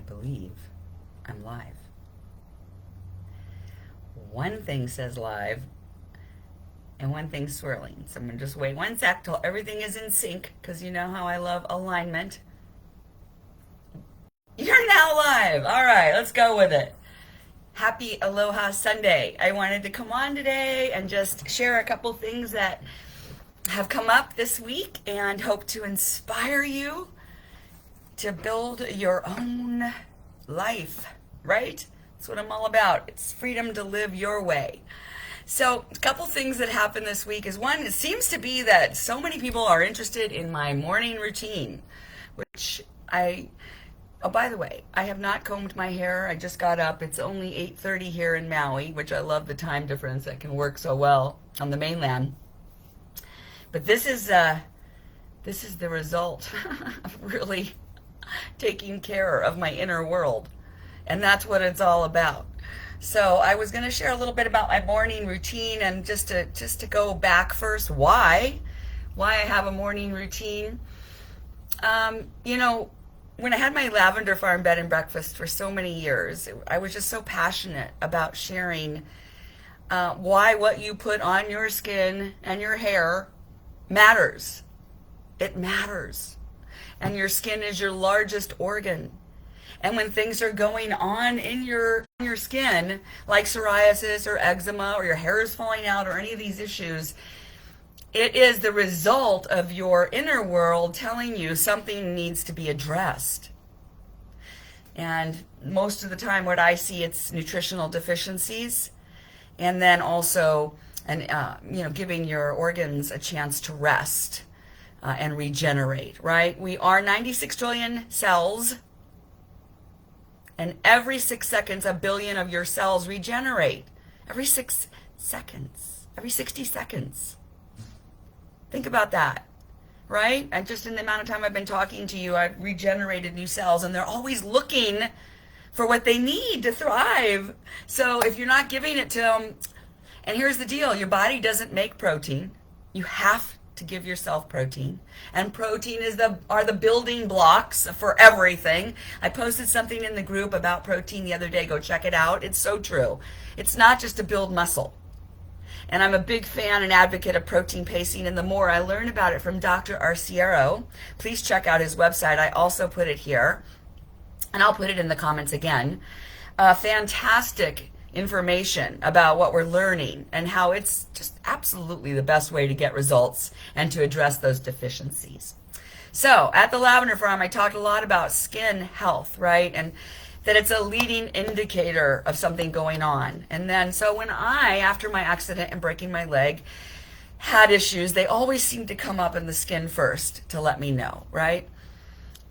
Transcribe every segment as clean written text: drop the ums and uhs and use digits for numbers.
believe I'm live. One thing says live and one thing swirling. So I'm going to just wait one sec till everything is in sync because you know how I love alignment. You're now live. All right, let's go with it. Happy Aloha Sunday. I wanted to come on today and just share a couple things that have come up this week and hope to inspire you to build your own life, right? That's what I'm all about. It's freedom to live your way. So a couple things that happened this week is one, it seems to be that so many people are interested in my morning routine, which oh, by the way, I have not combed my hair. I just got up. It's only 8:30 here in Maui, which I love the time difference that can work so well on the mainland. But this is the result of really taking care of my inner world. And that's what it's all about. So I was going to share a little bit about my morning routine and just to go back first, why I have a morning routine. When I had my lavender farm bed and breakfast for so many years, I was just so passionate about sharing why what you put on your skin and your hair matters. It matters. And your skin is your largest organ. And when things are going on in your skin, like psoriasis or eczema or your hair is falling out or any of these issues, it is the result of your inner world telling you something needs to be addressed. And most of the time what I see, it's nutritional deficiencies, and then also giving your organs a chance to rest and regenerate, right? We are 96 trillion cells, and every 6 seconds, a billion of your cells regenerate. Every 6 seconds, every 60 seconds. Think about that, right? And just in the amount of time I've been talking to you, I've regenerated new cells, and they're always looking for what they need to thrive. So if you're not giving it to them, and here's the deal, your body doesn't make protein. You have to give yourself protein, and protein are the building blocks for everything. I posted something in the group about protein the other day. Go check it out. It's so true. It's not just to build muscle. And I'm a big fan and advocate of protein pacing, and the more I learn about it from Dr. Arciero, please check out his website. I also put it here, and I'll put it in the comments again. Fantastic information about what we're learning and how it's just absolutely the best way to get results and to address those deficiencies. So at the Lavender Farm, I talked a lot about skin health, right? And that it's a leading indicator of something going on. And then, so when after my accident and breaking my leg, had issues, they always seem to come up in the skin first to let me know, right?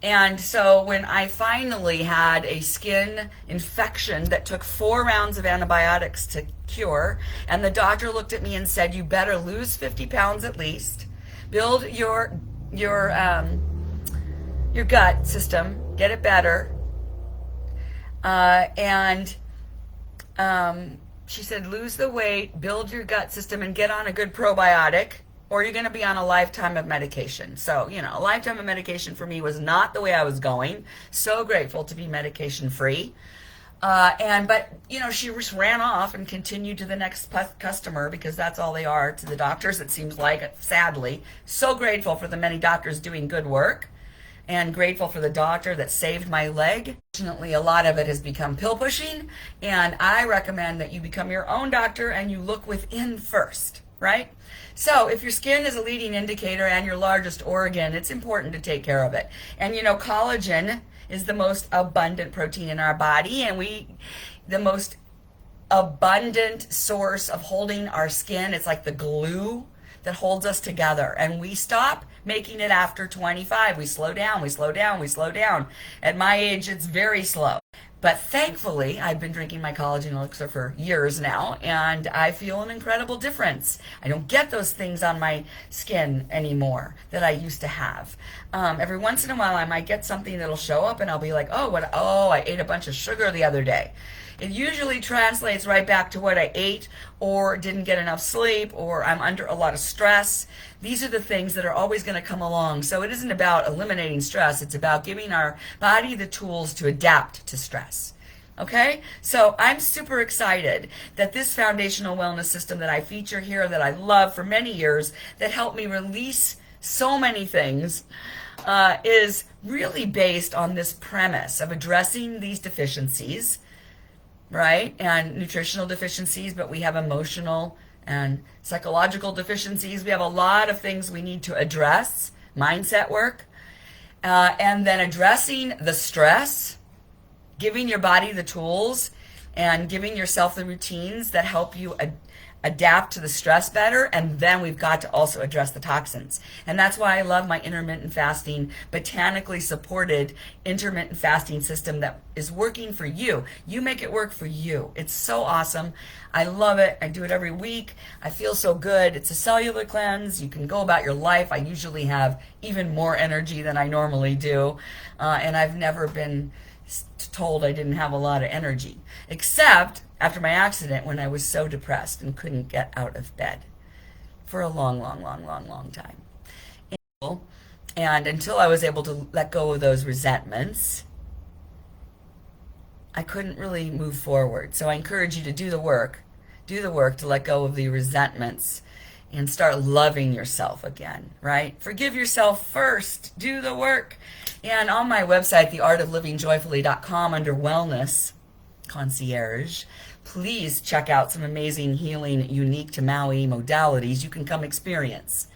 And so when I finally had a skin infection that took 4 rounds of antibiotics to cure, and the doctor looked at me and said, you better lose 50 pounds at least, build your gut system, get it better. She said, lose the weight, build your gut system, and get on a good probiotic, or you're going to be on a lifetime of medication. So, a lifetime of medication for me was not the way I was going. So grateful to be medication free. But she just ran off and continued to the next customer, because that's all they are to the doctors, it seems like, sadly. So grateful for the many doctors doing good work, and grateful for the doctor that saved my leg. Fortunately, a lot of it has become pill pushing, and I recommend that you become your own doctor and you look within first, right? So if your skin is a leading indicator and your largest organ, it's important to take care of it. And collagen is the most abundant protein in our body, and the most abundant source of holding our skin. It's like the glue that holds us together, and we stop making it after 25. We slow down, we slow down, we slow down. At my age, it's very slow. But thankfully, I've been drinking my collagen elixir for years now, and I feel an incredible difference. I don't get those things on my skin anymore that I used to have. Every once in a while, I might get something that'll show up, and I'll be like, oh, I ate a bunch of sugar the other day. it usually translates right back to what I ate or didn't get enough sleep or I'm under a lot of stress. These are the things that are always going to come along. So it isn't about eliminating stress. It's about giving our body the tools to adapt to stress. Okay, so I'm super excited that this foundational wellness system that I feature here, that I love for many years, that helped me release so many things, is really based on this premise of addressing these deficiencies, right? And nutritional deficiencies, but we have emotional and psychological deficiencies. We have a lot of things we need to address, mindset work, and then addressing the stress, giving your body the tools and giving yourself the routines that help you adapt to the stress better. And then we've got to also address the toxins. And that's why I love my intermittent fasting, botanically supported intermittent fasting system that is working for you. You make it work for you. It's so awesome. I love it. I do it every week. I feel so good. It's a cellular cleanse. You can go about your life. I usually have even more energy than I normally do. And I've never been told I didn't have a lot of energy, except after my accident when I was so depressed and couldn't get out of bed for a long time. And until I was able to let go of those resentments, I couldn't really move forward. So I encourage you to do the work to let go of the resentments and start loving yourself again, right? Forgive yourself first. Do the work. And on my website, theartoflivingjoyfully.com, under Wellness Concierge, please check out some amazing healing, unique to Maui modalities you can come experience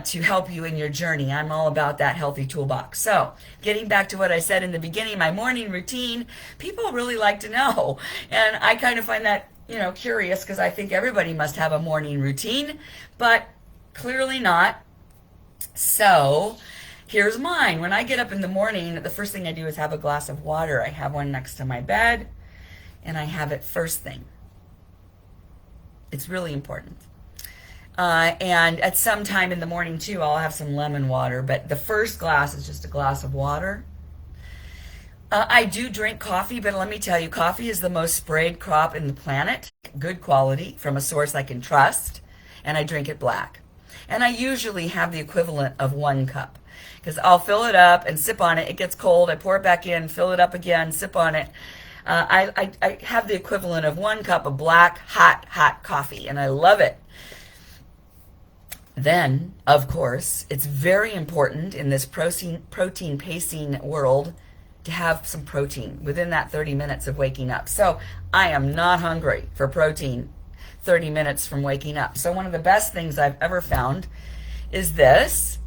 to help you in your journey. I'm all about that healthy toolbox. So getting back to what I said in the beginning, my morning routine, people really like to know. And I kind of find that curious because I think everybody must have a morning routine, but clearly not. So here's mine. When I get up in the morning, the first thing I do is have a glass of water. I have one next to my bed, and I have it first thing. It's really important. And at some time in the morning, too, I'll have some lemon water, but the first glass is just a glass of water. I do drink coffee, but let me tell you, coffee is the most sprayed crop in the planet. Good quality from a source I can trust, and I drink it black. And I usually have the equivalent of 1 cup because I'll fill it up and sip on it. It gets cold. I pour it back in, fill it up again, sip on it. I have the equivalent of 1 cup of black, hot coffee, and I love it. Then, of course, it's very important in this protein pacing world to have some protein within that 30 minutes of waking up. So I am not hungry for protein 30 minutes from waking up. So one of the best things I've ever found is this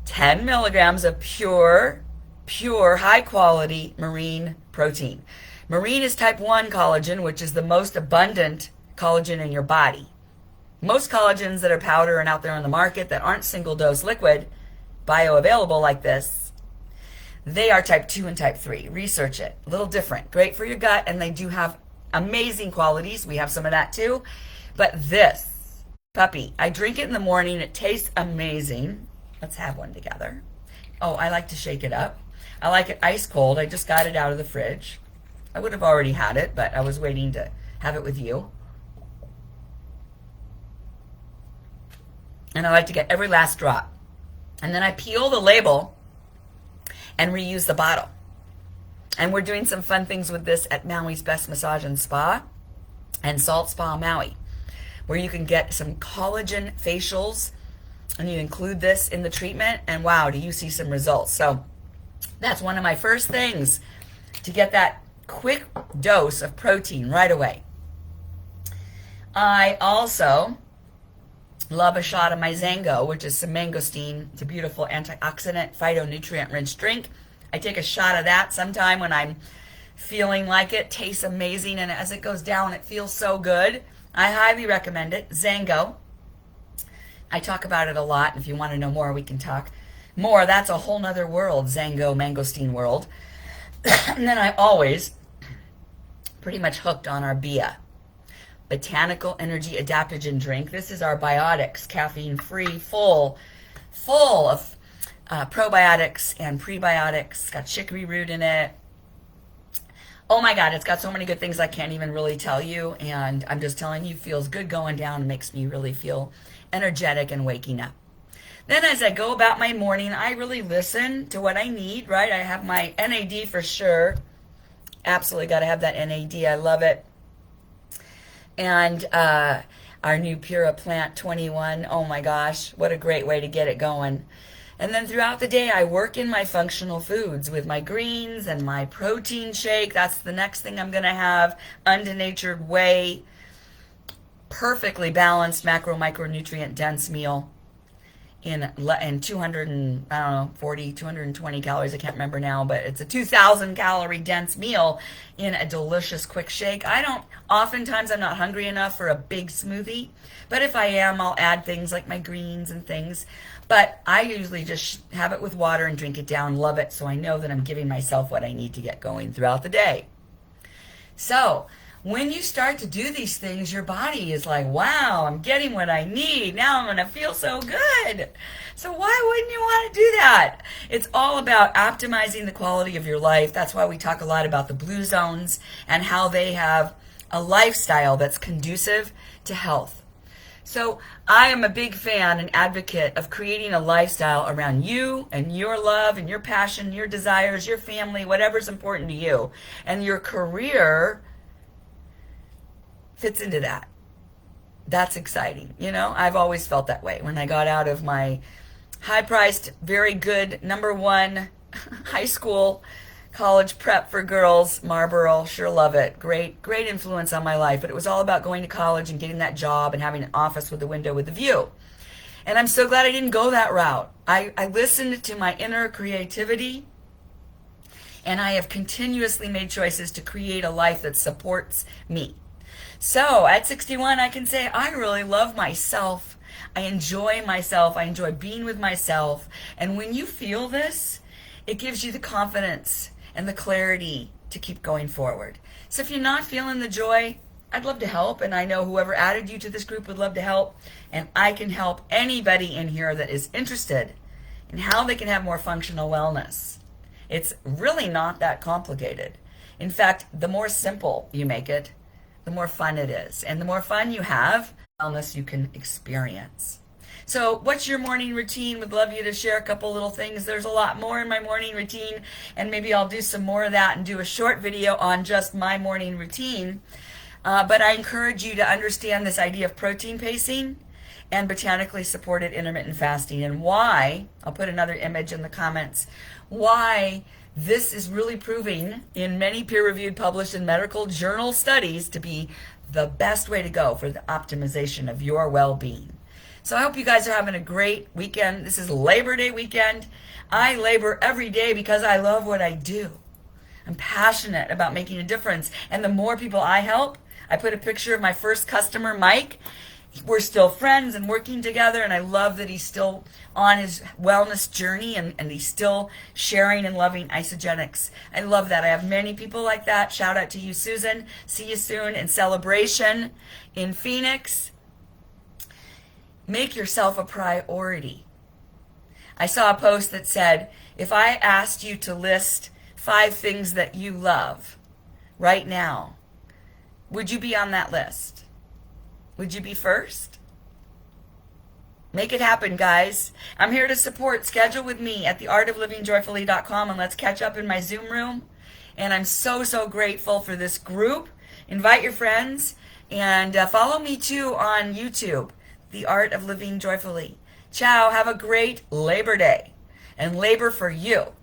10 milligrams of pure, high quality marine protein. Marine is type 1 collagen, which is the most abundant collagen in your body. Most collagens that are powder and out there on the market that aren't single dose liquid, bioavailable like this, they are type 2 and type 3. Research it. A little different. Great for your gut, and they do have amazing qualities. We have some of that too. But this puppy, I drink it in the morning. It tastes amazing. Let's have one together. Oh, I like to shake it up. I like it ice cold. I just got it out of the fridge. I would have already had it, but I was waiting to have it with you. And I like to get every last drop. And then I peel the label and reuse the bottle. And we're doing some fun things with this at Maui's Best Massage and Spa and Salt Spa Maui, where you can get some collagen facials and you include this in the treatment, and wow, do you see some results. So that's one of my first things, to get that quick dose of protein right away. I also love a shot of my Zango, which is some mangosteen. It's a beautiful antioxidant, phytonutrient-rich drink. I take a shot of that sometime when I'm feeling like it. Tastes amazing, and as it goes down, it feels so good. I highly recommend it. Zango. I talk about it a lot. If you want to know more, we can talk more. That's a whole nother world, Zango, mangosteen world. And then I always pretty much hooked on our BIA. Botanical Energy Adaptogen drink. This is our biotics, caffeine-free, full of probiotics and prebiotics. Got chicory root in it. Oh my God, it's got so many good things I can't even really tell you. And I'm just telling you, feels good going down, makes me really feel energetic and waking up. Then as I go about my morning, I really listen to what I need, right? I have my NAD for sure. Absolutely got to have that NAD. I love it. And our new Pura Plant 21. Oh my gosh, what a great way to get it going. And then throughout the day, I work in my functional foods with my greens and my protein shake. That's the next thing I'm going to have. Undenatured whey, perfectly balanced macro micronutrient dense meal in 200 and I don't know 40 220 calories. I can't remember now, but it's a 2,000 calorie dense meal in a delicious quick shake. Oftentimes I'm not hungry enough for a big smoothie, but if I am, I'll add things like my greens and things. But I usually just have it with water and drink it down. Love it, so I know that I'm giving myself what I need to get going throughout the day. So when you start to do these things, your body is like, wow, I'm getting what I need. Now I'm going to feel so good. So why wouldn't you want to do that? It's all about optimizing the quality of your life. That's why we talk a lot about the blue zones and how they have a lifestyle that's conducive to health. So I am a big fan and advocate of creating a lifestyle around you and your love and your passion, your desires, your family, whatever's important to you. And your career fits into that. That's exciting. I've always felt that way. When I got out of my high-priced, very good, number one high school, college prep for girls, Marlboro, sure love it. Great influence on my life. But it was all about going to college and getting that job and having an office with a window with a view. And I'm so glad I didn't go that route. I listened to my inner creativity, and I have continuously made choices to create a life that supports me. So at 61, I can say I really love myself. I enjoy myself. I enjoy being with myself. And when you feel this, it gives you the confidence and the clarity to keep going forward. So if you're not feeling the joy, I'd love to help. And I know whoever added you to this group would love to help. And I can help anybody in here that is interested in how they can have more functional wellness. It's really not that complicated. In fact, the more simple you make it, the more fun it is. And the more fun you have, the wellness you can experience. So what's your morning routine? Would love you to share a couple little things. There's a lot more in my morning routine, and maybe I'll do some more of that and do a short video on just my morning routine. But I encourage you to understand this idea of protein pacing and botanically supported intermittent fasting, and why, I'll put another image in the comments, why this is really proving in many peer-reviewed, published, and medical journal studies to be the best way to go for the optimization of your well-being. So I hope you guys are having a great weekend. This is Labor Day weekend. I labor every day because I love what I do. I'm passionate about making a difference. And the more people I help, I put a picture of my first customer, Mike. We're still friends and working together, and I love that he's still on his wellness journey and he's still sharing and loving isogenics. I love that. I have many people like that. Shout out to you, Susan. See you soon in Celebration in Phoenix. Make yourself a priority. I saw a post that said, if I asked you to list 5 things that you love right now, would you be on that list? Would you be first? Make it happen, guys. I'm here to support. Schedule with me at theartoflivingjoyfully.com, and let's catch up in my Zoom room. And I'm so grateful for this group. Invite your friends, and follow me too on YouTube. The Art of Living Joyfully. Ciao. Have a great Labor Day. And labor for you.